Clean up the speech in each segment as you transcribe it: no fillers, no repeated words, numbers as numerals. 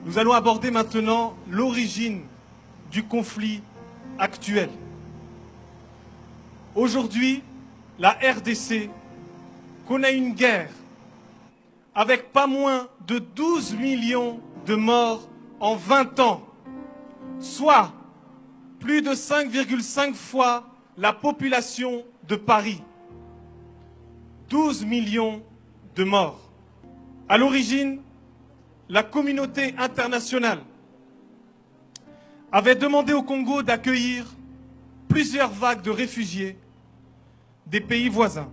Nous allons aborder maintenant l'origine du conflit actuel. Aujourd'hui, la RDC connaît une guerre avec pas moins de 12 millions de morts en 20 ans, soit plus de 5,5 fois la population de Paris. 12 millions de morts. À l'origine, la communauté internationale avait demandé au Congo d'accueillir plusieurs vagues de réfugiés des pays voisins,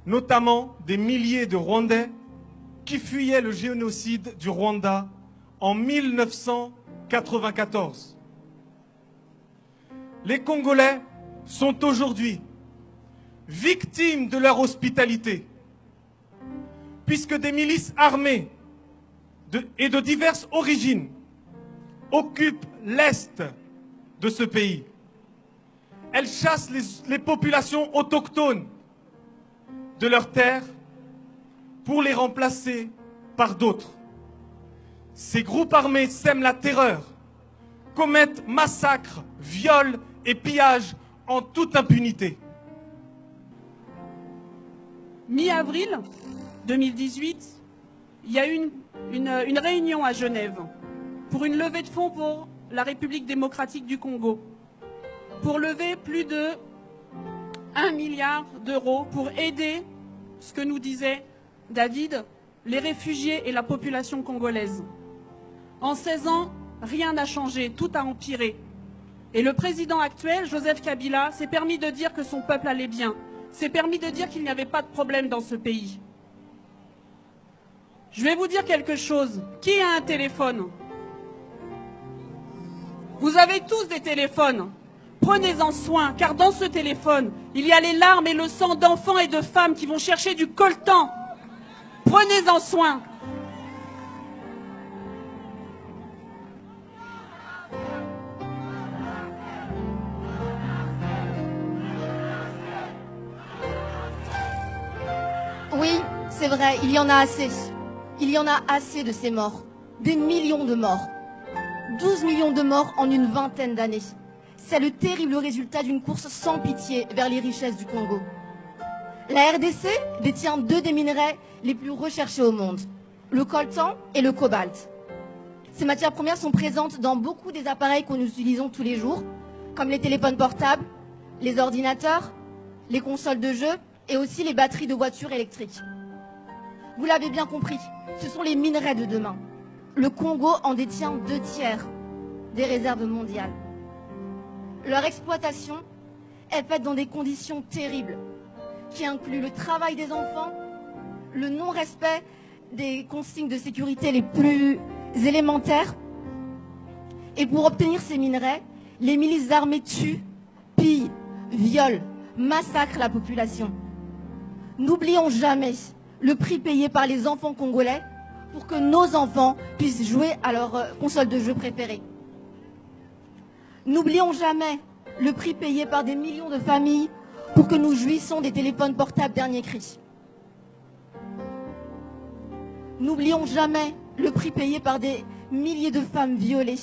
notamment des milliers de Rwandais qui fuyaient le génocide du Rwanda en 1994. Les Congolais sont aujourd'hui victimes de leur hospitalité, puisque des milices armées et de diverses origines occupent l'est de ce pays. Elles chassent les populations autochtones de leurs terres pour les remplacer par d'autres. Ces groupes armés sèment la terreur, commettent massacres, viols et pillages en toute impunité. Mi-avril 2018, il y a eu une réunion à Genève pour une levée de fonds pour la République démocratique du Congo, pour lever plus de 1 milliard d'euros pour aider, ce que nous disait David, les réfugiés et la population congolaise. En 16 ans, rien n'a changé, tout a empiré. Et le président actuel, Joseph Kabila, s'est permis de dire que son peuple allait bien, s'est permis de dire qu'il n'y avait pas de problème dans ce pays. Je vais vous dire quelque chose. Qui a un téléphone? Vous avez tous des téléphones. Prenez-en soin, car dans ce téléphone, il y a les larmes et le sang d'enfants et de femmes qui vont chercher du coltan. Prenez-en soin. Oui, c'est vrai, il y en a assez. Il y en a assez de ces morts. Des millions de morts. 12 millions de morts en une vingtaine d'années. C'est le terrible résultat d'une course sans pitié vers les richesses du Congo. La RDC détient 2 des minerais les plus recherchés au monde, le coltan et le cobalt. Ces matières premières sont présentes dans beaucoup des appareils que nous utilisons tous les jours, comme les téléphones portables, les ordinateurs, les consoles de jeux et aussi les batteries de voitures électriques. Vous l'avez bien compris, ce sont les minerais de demain. Le Congo en détient 2/3 des réserves mondiales. Leur exploitation est faite dans des conditions terribles, qui incluent le travail des enfants, le non-respect des consignes de sécurité les plus élémentaires. Et pour obtenir ces minerais, les milices armées tuent, pillent, violent, massacrent la population. N'oublions jamais le prix payé par les enfants congolais pour que nos enfants puissent jouer à leur console de jeu préférée. N'oublions jamais le prix payé par des millions de familles pour que nous jouissions des téléphones portables dernier cri. N'oublions jamais le prix payé par des milliers de femmes violées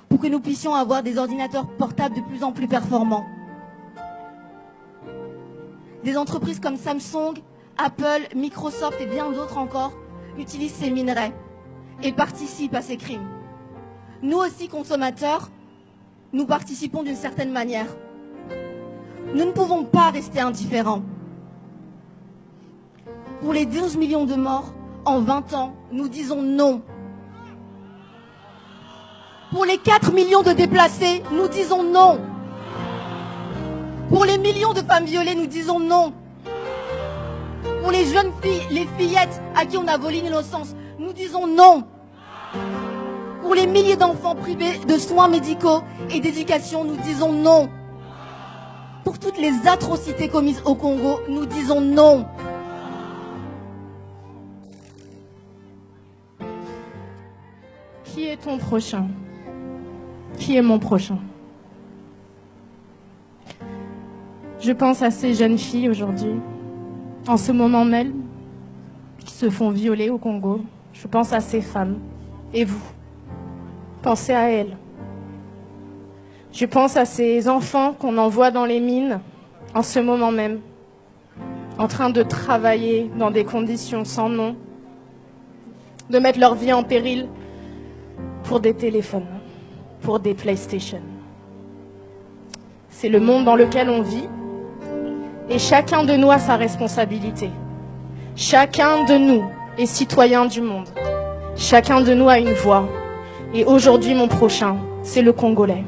pour que nous puissions avoir des ordinateurs portables de plus en plus performants. Des entreprises comme Samsung, Apple, Microsoft et bien d'autres encore utilisent ces minerais et participent à ces crimes. Nous aussi, consommateurs, nous participons d'une certaine manière. Nous ne pouvons pas rester indifférents. Pour les 12 millions de morts en 20 ans, nous disons non. Pour les 4 millions de déplacés, nous disons non. Pour les millions de femmes violées, nous disons non. Pour les jeunes filles, les fillettes à qui on a volé l'innocence, nous disons non. Pour les milliers d'enfants privés de soins médicaux et d'éducation, nous disons non. Pour toutes les atrocités commises au Congo, nous disons non. Qui est ton prochain? Qui est mon prochain? Je pense à ces jeunes filles aujourd'hui, en ce moment même, qui se font violer au Congo. Je pense à ces femmes Et vous, pensez à elles. Je pense à ces enfants qu'on envoie dans les mines en ce moment même, en train de travailler dans des conditions sans nom, de mettre leur vie en péril pour des téléphones, pour des PlayStation. C'est le monde dans lequel on vit et chacun de nous a sa responsabilité. Chacun de nous est citoyen du monde. Chacun de nous a une voix. Et aujourd'hui, mon prochain, c'est le Congolais.